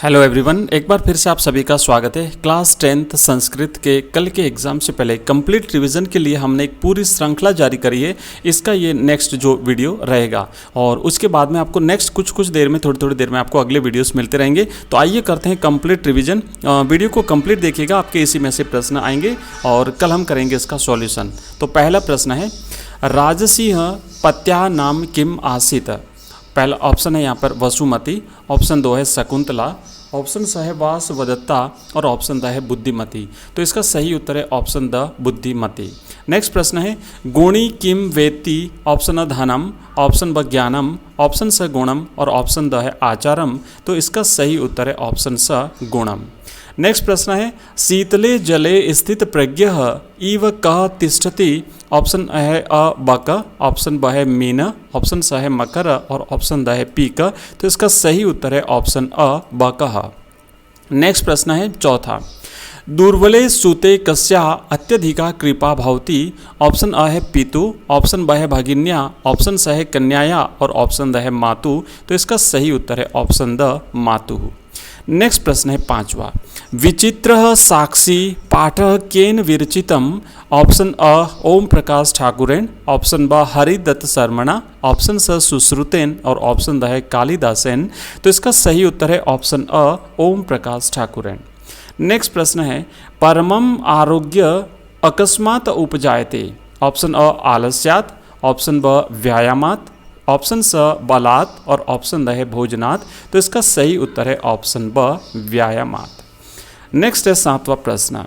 Hello everyone, एक बार फिर से आप सभी का स्वागत है। क्लास 10th संस्कृत के कल के एग्ज़ाम से पहले कंप्लीट रिवीजन के लिए हमने एक पूरी श्रृंखला जारी करी है। इसका ये नेक्स्ट जो वीडियो रहेगा और उसके बाद में आपको नेक्स्ट कुछ देर में थोड़ी देर में आपको अगले वीडियोस मिलते रहेंगे। तो आइए करते हैं कंप्लीट रिवीजन। वीडियो को कंप्लीट देखिएगा, आपके इसी में से प्रश्न आएंगे और कल हम करेंगे इसका सॉल्यूशन। तो पहला प्रश्न है, राजसिंह पत्या नाम किम आसीत। पहला ऑप्शन है यहाँ पर वसुमती, ऑप्शन 2 है शकुंतला, ऑप्शन स है वासवदत्ता और ऑप्शन द है बुद्धिमती। तो इसका सही उत्तर है ऑप्शन द बुद्धिमती। नेक्स्ट प्रश्न है, गुणी किम वेत्ति। ऑप्शन अ धनम, ऑप्शन ब ज्ञानम, ऑप्शन स गुणम और ऑप्शन द है आचारम। तो इसका सही उत्तर है ऑप्शन स गुणम। नेक्स्ट प्रश्न है, शीतले जले स्थित प्रज्ञ इव कः तिष्ठति। ऑप्शन है अ बक, ऑप्शन ब है मीन, ऑप्शन स है मकर और ऑप्शन द है पीक। तो इसका सही उत्तर है ऑप्शन अ बकः। नेक्स्ट प्रश्न है चौथा, दुर्बले सुते कस्या अत्यधिका कृपा भवति। ऑप्शन अ है पितु, ऑप्शन ब है भगिन्या, ऑप्शन स है कन्याया और ऑप्शन द है मातु। तो इसका सही उत्तर है ऑप्शन द मातु। नेक्स्ट प्रश्न है पांचवा, विचित्र साक्षी पाठ केन विरचितम। ऑप्शन अ ओम प्रकाश ठाकुरेन, ऑप्शन ब हरिदत्त शर्मणा, ऑप्शन स सुश्रुतेन और ऑप्शन द है कालिदासेन। तो इसका सही उत्तर है ऑप्शन अ ओम प्रकाश ठाकुरेन। नेक्स्ट प्रश्न है, परमम आरोग्य अकस्मात उपजायते। ऑप्शन अ आलस्यात्, ऑप्शन ब व्यायामात्, ऑप्शन स बलात् और ऑप्शन द है भोजनात्। तो इसका सही उत्तर है ऑप्शन ब व्यायामात्। नेक्स्ट है सातवां प्रश्न,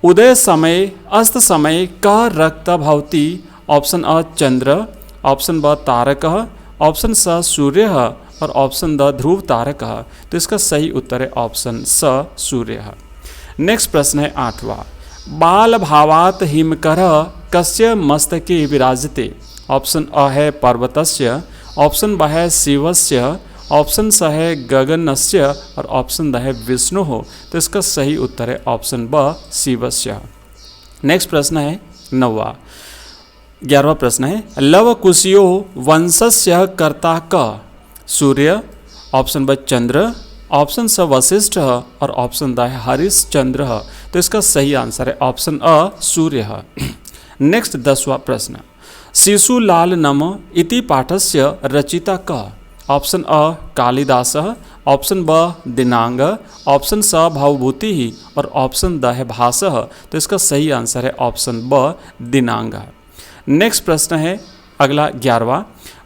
उदय समय अस्त समय का रक्त भवति। ऑप्शन अ चंद्र, ऑप्शन ब तारक, ऑप्शन स सूर्य और ऑप्शन द ध्रुव तारक। तो इसका सही उत्तर है ऑप्शन स सूर्य। नेक्स्ट प्रश्न है आठवां, बाल भावात हिमकर कस्य मस्तके विराजते। ऑप्शन अ है पर्वतस्य, ऑप्शन ब है शिवस्य, ऑप्शन स है गगनस्य और ऑप्शन द है विष्णु हो। तो इसका सही उत्तर है ऑप्शन ब शिवस्य। नेक्स्ट प्रश्न है 9वां। 11वां प्रश्न है, लव कुशियो वंशस्य कर्ता क। सूर्य, ऑप्शन ब चंद्र, ऑप्शन स वशिष्ठ और ऑप्शन द है हरिश्चंद्र। तो इसका सही आंसर है ऑप्शन अ सूर्य। नेक्स्ट 10वां प्रश्न, शिशुलाल नम इति पाठस्य रचिता क। ऑप्शन अ कालिदासः, ऑप्शन ब दिनांग, ऑप्शन स भवभूति और ऑप्शन द है भासः। तो इसका सही आंसर है ऑप्शन ब दिनांग। नेक्स्ट प्रश्न है अगला 11वां,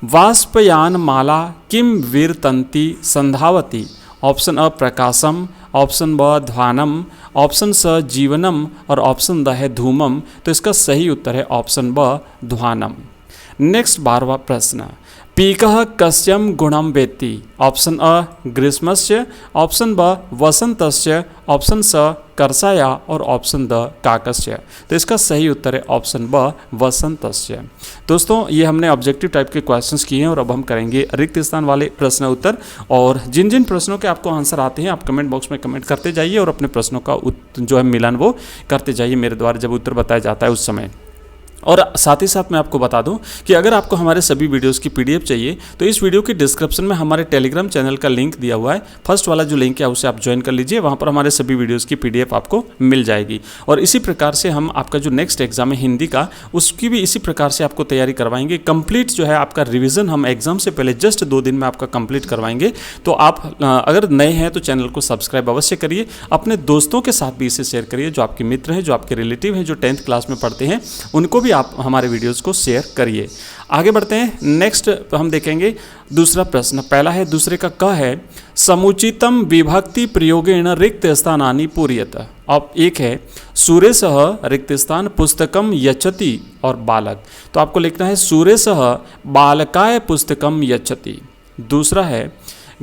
वाष्पयान माला किम वीरतंती संधावती। ऑप्शन अ प्रकाशम, ऑप्शन ब ध्वानम, ऑप्शन स जीवनम और ऑप्शन द है धूमम। तो इसका सही उत्तर है ऑप्शन ब ध्वानम। नेक्स्ट 12वां प्रश्न, पीकः कस्यम गुणम वेत्ति। ऑप्शन अ ग्रीष्मस्य, ऑप्शन ब वसंतस्य, ऑप्शन स कर्षाया और ऑप्शन द काकस्य। तो इसका सही उत्तर है ऑप्शन ब वसंतस्य। दोस्तों, ये हमने ऑब्जेक्टिव टाइप के क्वेश्चंस किए हैं और अब हम करेंगे रिक्त स्थान वाले प्रश्न उत्तर। और जिन जिन प्रश्नों के आपको आंसर आते हैं आप कमेंट बॉक्स में कमेंट करते जाइए और अपने प्रश्नों का जो है मिलान वो करते जाइए मेरे द्वारा जब उत्तर बताया जाता है उस समय। और साथ ही साथ मैं आपको बता दूं कि अगर आपको हमारे सभी वीडियोस की पीडीएफ चाहिए तो इस वीडियो के डिस्क्रिप्शन में हमारे टेलीग्राम चैनल का लिंक दिया हुआ है। फर्स्ट वाला जो लिंक है उसे आप ज्वाइन कर लीजिए, वहां पर हमारे सभी वीडियोस की पीडीएफ आपको मिल जाएगी। और इसी प्रकार से हम आपका जो नेक्स्ट एग्जाम है हिंदी का, उसकी भी इसी प्रकार से आपको तैयारी करवाएंगे। कंप्लीट जो है आपका रिविजन हम एग्जाम से पहले जस्ट 2 दिन में आपका कंप्लीट करवाएंगे। तो आप अगर नए हैं तो चैनल को सब्सक्राइब अवश्य करिए, अपने दोस्तों के साथ भी इसे शेयर करिए, जो आपके मित्र हैं, जो आपके रिलेटिव हैं, जो 10th क्लास में पढ़ते हैं, उनको भी आप हमारे वीडियोस को शेयर करिए। आगे बढ़ते हैं, नेक्स्ट हम देखेंगे दूसरा प्रश्न। पहला है दूसरे का क है, समुचितम विभक्ति प्रयोगेण रिक्त स्थानानि पूर्यत। अब एक है सूरेशः रिक्त स्थान पुस्तकम यच्छति और बालक। तो आपको लिखना है सूरेशः बालकाय पुस्तकम यच्छति। दूसरा है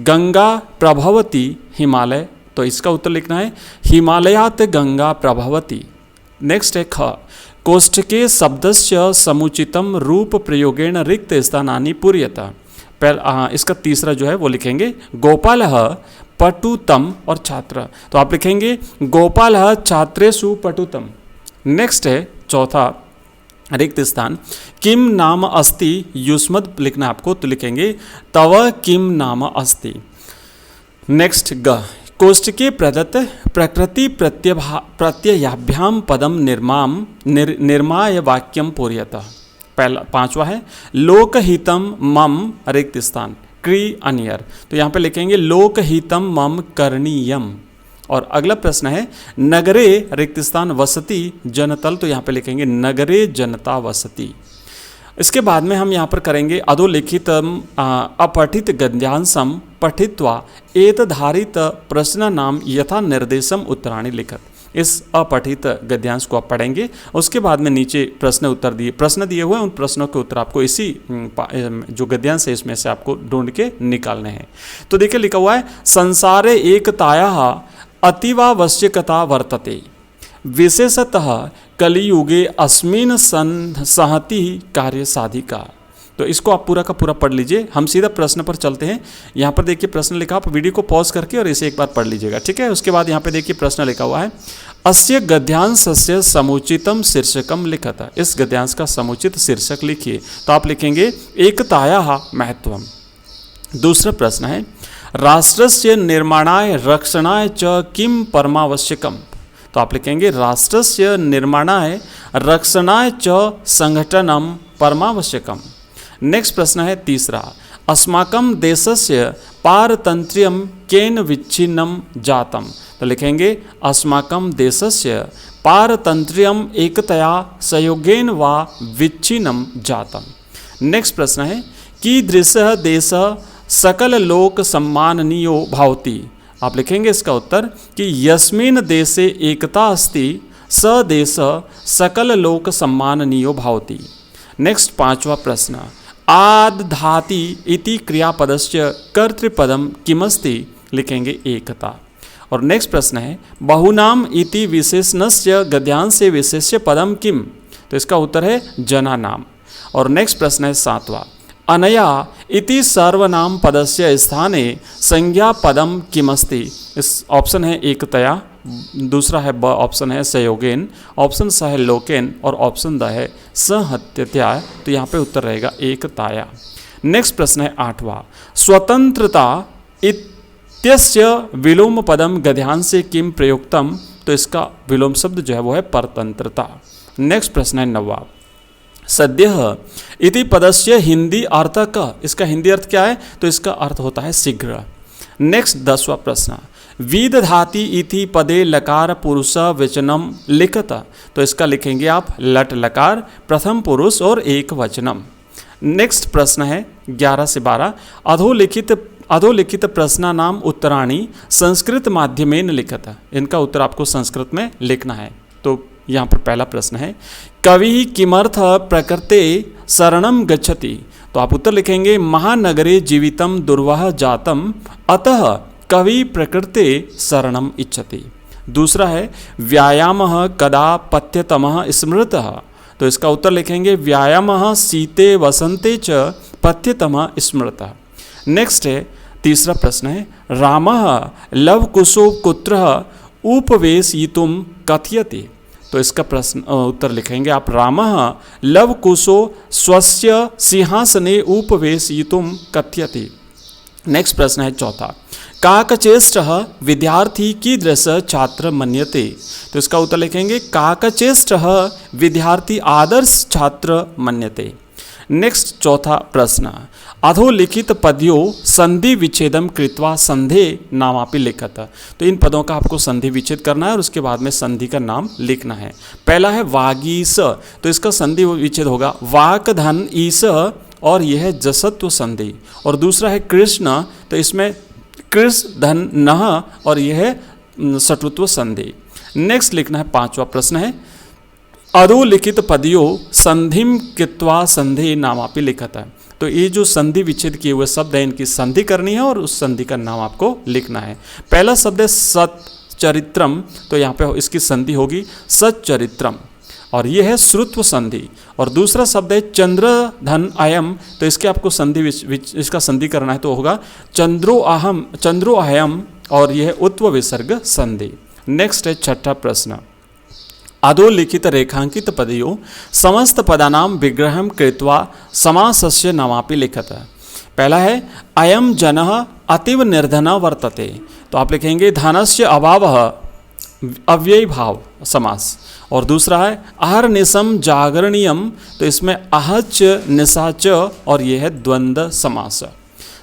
गंगा प्रभवती हिमालय। तो इसका उत्तर लिखना है हिमालयात गंगा प्रभवती। नेक्स्ट है ख, कोष्ठके शब्दस्य समुचितम रूप प्रयोगेण रिक्त स्थानानि पूर्यत। इसका तीसरा जो है वो लिखेंगे गोपालः पटुतम और छात्र। तो आप लिखेंगे गोपालः छात्रेषु पटुतम। नेक्स्ट है चौथा रिक्त स्थान, किम नाम अस्ति युष्मद् लिखना आपको, तो लिखेंगे तव किम नाम अस्ति। नेक्स्ट ग, कोष्टके प्रदत्त प्रकृति प्रत्ययाभ्याम पदम निर्माय वाक्यम पूर्यतः। पहला 5वां है लोकहितम मम रिक्त स्थान क्री अनियर, तो यहाँ पे लिखेंगे लोकहितम मम करणीयम। और अगला प्रश्न है नगरे रिक्त स्थान वसति जनतल, तो यहाँ पे लिखेंगे नगरे जनता वसति। इसके बाद में हम यहाँ पर करेंगे अधोलिखितम अपठित गद्यांशम पठित्वा एतधारित प्रश्न नाम यथा निर्देशम उत्तराणि लिखत। इस अपठित गद्यांश को आप पढ़ेंगे, उसके बाद में नीचे प्रश्न दिए हुए हैं, उन प्रश्नों के उत्तर आपको इसी जो गद्यांश है इसमें से आपको ढूंढ के निकालने हैं। तो देखिए लिखा हुआ है संसारे एकतायाः अतीवावश्यकता वर्तते विशेषतः कलियुगे अस्मिन् संहति कार्य साधिका। तो इसको आप पूरा का पूरा पढ़ लीजिए। हम सीधा प्रश्न पर चलते हैं। यहाँ पर देखिए प्रश्न लिखा, आप वीडियो को पॉज करके और इसे एक बार पढ़ लीजिएगा, ठीक है। उसके बाद यहाँ पे देखिए प्रश्न लिखा हुआ है अस्य गद्यांशस्य समुचितम शीर्षकम लिखत। इस गद्यांश का समुचित शीर्षक लिखिए। तो आप लिखेंगे एकतायाः महत्वम। दूसरा प्रश्न है राष्ट्रस्य निर्माणाय रक्षणाय च किम परमावश्यकम। तो आप लिखेंगे राष्ट्रस्य निर्माणाय रक्षणाय च संघटनम परमावश्यकम। नेक्स्ट प्रश्न है तीसरा अस्माकं देशस्य पारतंत्र्यम केन विच्छिन्नम जातम। तो लिखेंगे अस्माकं देशस्य पारतंत्र्यम एकतया संयोगेन वा विच्छिन्नम जातम। नेक्स्ट प्रश्न है कीदृशः देशः सकल लोक सम्माननीयो भवति। आप लिखेंगे इसका उत्तर कि यस्मिन् देशे एकता अस्ति स देश सकल लोक सम्माननीयो भवति। नेक्स्ट 5वां प्रश्न आदधाति इति क्रियापदस्य कर्तृपदम किमस्ति। लिखेंगे एकता। और नेक्स्ट प्रश्न है बहुनाम इति विशेषणस्य गद्यांशे विशेष्य पदम किम। तो इसका उत्तर है जना नाम। और नेक्स्ट प्रश्न है 7वां अनया इति सर्वनाम पदस्य स्थाने संज्ञा पदम किमस्ति। इस ऑप्शन है एकतया, दूसरा है ब ऑप्शन है संयोगेन, ऑप्शन स है लोकेन और ऑप्शन द है सहत्यत्या। तो यहाँ पे उत्तर रहेगा एकताया। नेक्स्ट प्रश्न है 8वां स्वतंत्रता इत्यस्य विलोम पदम गद्यांशे किम प्रयुक्तम। तो इसका विलोम शब्द जो है वो है परतंत्रता। नेक्स्ट प्रश्न है 9वां सद्यः इति पदस्य हिंदी अर्थ का। इसका हिंदी अर्थ क्या है। तो इसका अर्थ होता है शीघ्र। नेक्स्ट 10वां प्रश्न विदधाति इति पदे लकार पुरुष वचनम लिखत। तो इसका लिखेंगे आप लट लकार प्रथम पुरुष और एक वचनम। नेक्स्ट प्रश्न है 11 से 12 अधोलिखित प्रश्न नाम उत्तराणी संस्कृत माध्यमेन लिखत। इनका उत्तर आपको संस्कृत में लिखना है। तो यहाँ पर पहला प्रश्न है कवि किमर्थ प्रकृते शरणम गच्छति। तो आप उत्तर लिखेंगे महानगरे जीवितम दुर्वह जातम अतः कवि प्रकृते शरणम इच्छति। दूसरा है व्यायामः कदा पथ्यतमः स्मृतः। तो इसका उत्तर लिखेंगे व्यायामः शीते वसंते च पथ्यतमः स्मृतः। नेक्स्ट है तीसरा प्रश्न है रामः लवकुशो कुत्रः उपवेशयितुं कथयति। तो इसका प्रश्न उत्तर लिखेंगे आप रामः लवकुशो स्वस्य सिंहासने उपवेशयितुं कथयति। नेक्स्ट प्रश्न है चौथा काकचेष्टः विद्यार्थी कीदृश छात्र मन्यते। तो इसका उत्तर लिखेंगे काकचेष्टः विद्यार्थी आदर्श छात्र मन्यते। नेक्स्ट चौथा प्रश्न अधोलिखित पदयों संधि विच्छेदम कृत्वा संधे नामापि लिखत। तो इन पदों का आपको संधि विच्छेद करना है और उसके बाद में संधि का नाम लिखना है। पहला है वागीस। तो इसका संधि विच्छेद होगा वाक धन ईस और यह है जसत्व संधि। और दूसरा है कृष्ण। तो इसमें कृष धन नह और यह है सटुत्व संधि। नेक्स्ट लिखना है 5वां प्रश्न है अधोलिखित पदयों संधिम कृत्वा संधे नामापि लिखत है। तो ये जो संधि विच्छेद किए हुए शब्द है इनकी संधि करनी है और उस संधि का नाम आपको लिखना है। पहला शब्द है सच्चरित्रम। तो यहाँ पे इसकी संधि होगी सच्चरित्रम और ये है श्रुत्व संधि। और दूसरा शब्द है चंद्रधन अयम। तो इसके आपको संधि इसका संधि करना है तो होगा चंद्रो अयम और यह है उत्व विसर्ग संधि। नेक्स्ट है छठा प्रश्न अधोलिखित रेखांकित पदयों समस्त पदानाम विग्रहम कृत्वा समासस्य नामापि लिखत। पहला है अयम जनः अतीव निर्धनः वर्तते, तो आप लिखेंगे धनस्य अभावः अव्ययी भाव समास। और दूसरा है अहर्निशम जागरणीयम, तो इसमें आहच निशाच और यह है द्वंद्व समास।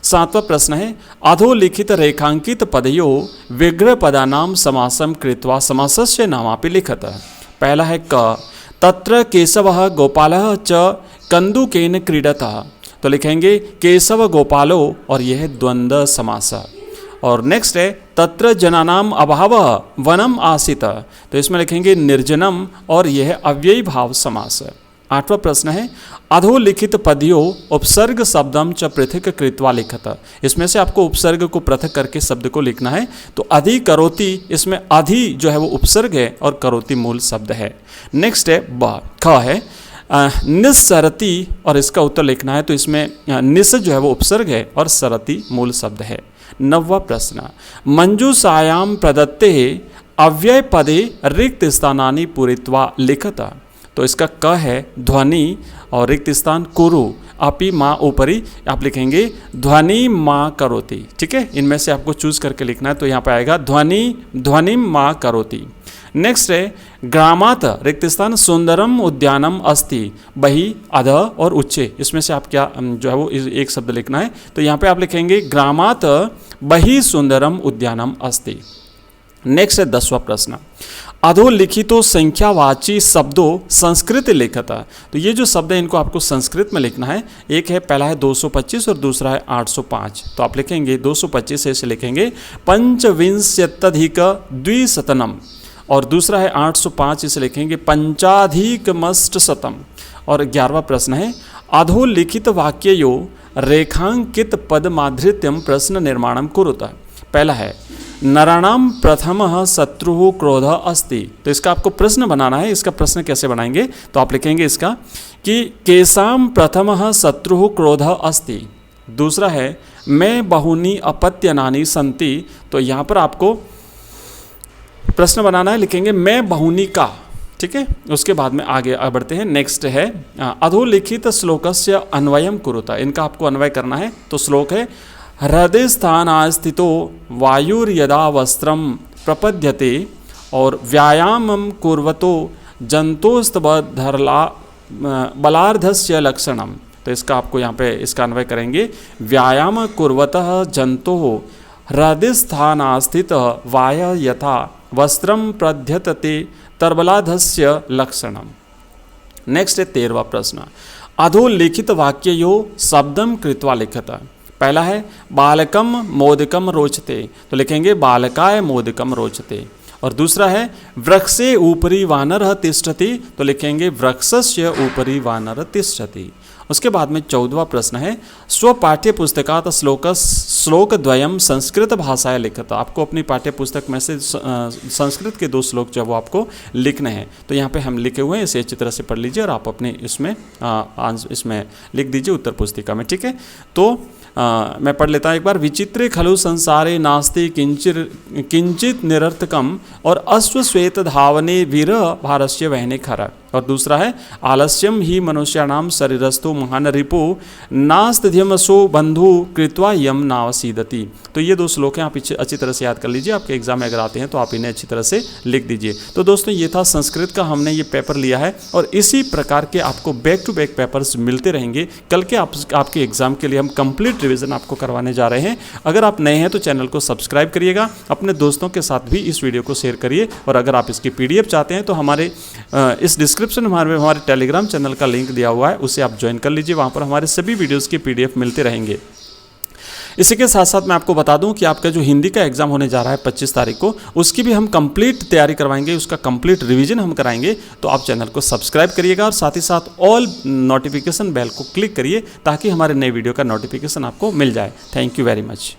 सातवां प्रश्न है अधोलिखित रेखांकित पदयो विग्रह पदानाम समासम कृत्वा समासस्य नामापि लिखत। पहला है क तत्र केशवः गोपालः च कंदुकेन क्रीडतः, तो लिखेंगे केशव गोपालो और यह द्वंद्व समास। और नेक्स्ट है तत्र जनानाम अभावः वनम आसीत, तो इसमें लिखेंगे निर्जनम और यह अव्ययी भाव समास। आठवां प्रश्न है अधोलिखित पदयो उपसर्ग शब्दम च पृथक कृत्वा लिखत, इसमें से आपको उपसर्ग को पृथक करके शब्द को लिखना है। तो अधि करोति, इसमें अधि जो है वो उपसर्ग है और करोति मूल शब्द है। नेक्स्ट है ख है निस्सरति और इसका उत्तर लिखना है, तो इसमें निस जो है वो उपसर्ग है और सरति मूल शब्द है। नववा प्रश्न मंजूषायाम प्रदत्ते अव्यय पदे रिक्त स्थानानि पूरित्वा लिखत, तो इसका क है ध्वनि और रिक्त स्थान कुरु अपि माँ ऊपरी, आप लिखेंगे ध्वनि माँ करोति। ठीक है, इनमें से आपको चूज करके लिखना है, तो यहाँ पे आएगा ध्वनि माँ करोति। नेक्स्ट है ग्रामात रिक्त स्थान सुंदरम उद्यानम अस्ति बहि अध और उच्चे, इसमें से आप क्या जो है वो एक शब्द लिखना है, तो यहाँ पे आप लिखेंगे ग्रामात बहि सुंदरम उद्यानम अस्ति। नेक्स्ट है 10वां प्रश्न अधोलिखितो संख्यावाची शब्दों संस्कृत लिखत, तो ये जो शब्द है इनको आपको संस्कृत में लिखना है। एक है पहला है 225 और दूसरा है 805, तो आप लिखेंगे 225 ऐसे लिखेंगे पंचविंशत्यधिक द्विशतनम और दूसरा है 805 इसे लिखेंगे पंचाधिकमष्टशतम। और 11वां प्रश्न है अधोलिखित वाक्ययो रेखांकित पदमाधृत्यम प्रश्न निर्माणम कुरुत। पहला है नराणाम प्रथमः शत्रुः क्रोधः अस्ति, तो इसका आपको प्रश्न बनाना है। इसका प्रश्न कैसे बनाएंगे, तो आप लिखेंगे इसका कि केसाम प्रथमः शत्रुः क्रोधः अस्ति। दूसरा है मैं बहुनी अपत्यनानि सन्ति, तो यहाँ पर आपको प्रश्न बनाना है, लिखेंगे मैं बहुनी का। ठीक है, उसके बाद में आगे बढ़ते हैं। नेक्स्ट है अधोलिखित श्लोकस्य अन्वयम कुरुता, इनका आपको अन्वय करना है। तो श्लोक है हृदय स्थानास्थितो वायुर्यदा वस्त्रम प्रपद्यते और व्यायामं कुर्वतो जंतोस्तबधरला बलार्धस्य लक्षणम, तो इसका आपको यहाँ पे इसका अन्वय करेंगे व्यायाम कुर्वतः जंतोः हृदय स्थानास्थित वाय यथा वस्त्रम प्रध्यतते तरबलाधस्य लक्षणम। नेक्स्ट है 13वां प्रश्न अधोलिखित वाक्ययो शब्दम कृत्वा लिखत। पहला है बालकम मोदकम रोचते, तो लिखेंगे बालकाय मोदकम रोचते। और दूसरा है वृक्षे ऊपरी वानरः तिष्ठति, तो लिखेंगे वृक्षस्य ऊपरी वानरः तिष्ठति। उसके बाद में 14वां प्रश्न है स्वपाठ्य पुस्तकात श्लोकद्वयम संस्कृत भाषाया लिखत। आपको अपनी पाठ्य पुस्तक में से संस्कृत के 2 श्लोक जो वो आपको लिखने हैं, तो यहाँ पे हम लिखे हुए हैं, इसे अच्छी तरह से पढ़ लीजिए और आप अपने इसमें लिख दीजिए उत्तर पुस्तिका में। ठीक है, तो मैं पढ़ लेता हूँ एक बार। विचित्रे खलु संसारे नास्ति किंचित निरर्थकम और अश्वश्वेत धावने वीर भारस्य वहने खर। और दूसरा है आलस्यम ही मनुष्याणाम शरीरस्थो महान रिपो नास्त्यमसो बंधु कृत्वा यम नावसीदति। तो ये 2 श्लोक हैं, आप अच्छी तरह से याद कर लीजिए। आपके एग्जाम में अगर आते हैं तो आप इन्हें अच्छी तरह से लिख दीजिए। तो दोस्तों ये था संस्कृत का, हमने ये पेपर लिया है और इसी प्रकार के आपको बैक टू बैक पेपर्स मिलते रहेंगे। कल के आपके एग्जाम के लिए हम कंप्लीट रिविजन आपको करवाने जा रहे हैं। अगर आप नए हैं तो चैनल को सब्सक्राइब करिएगा, अपने दोस्तों के साथ भी इस वीडियो को शेयर करिए। और अगर आप इसकी PDF चाहते हैं तो हमारे इस डिस्क्रिप्शन में हमारे टेलीग्राम चैनल का लिंक दिया हुआ है, उसे आप ज्वाइन कर लीजिए। वहाँ पर हमारे सभी वीडियोस की PDF मिलते रहेंगे। इसी के साथ साथ मैं आपको बता दूं कि आपका जो हिंदी का एग्जाम होने जा रहा है 25 तारीख को, उसकी भी हम कंप्लीट तैयारी करवाएंगे, उसका कंप्लीट रिवीजन हम कराएंगे। तो आप चैनल को सब्सक्राइब करिएगा और साथ ही साथ ऑल नोटिफिकेशन बेल को क्लिक करिए ताकि हमारे नए वीडियो का नोटिफिकेशन आपको मिल जाए। Thank you very much.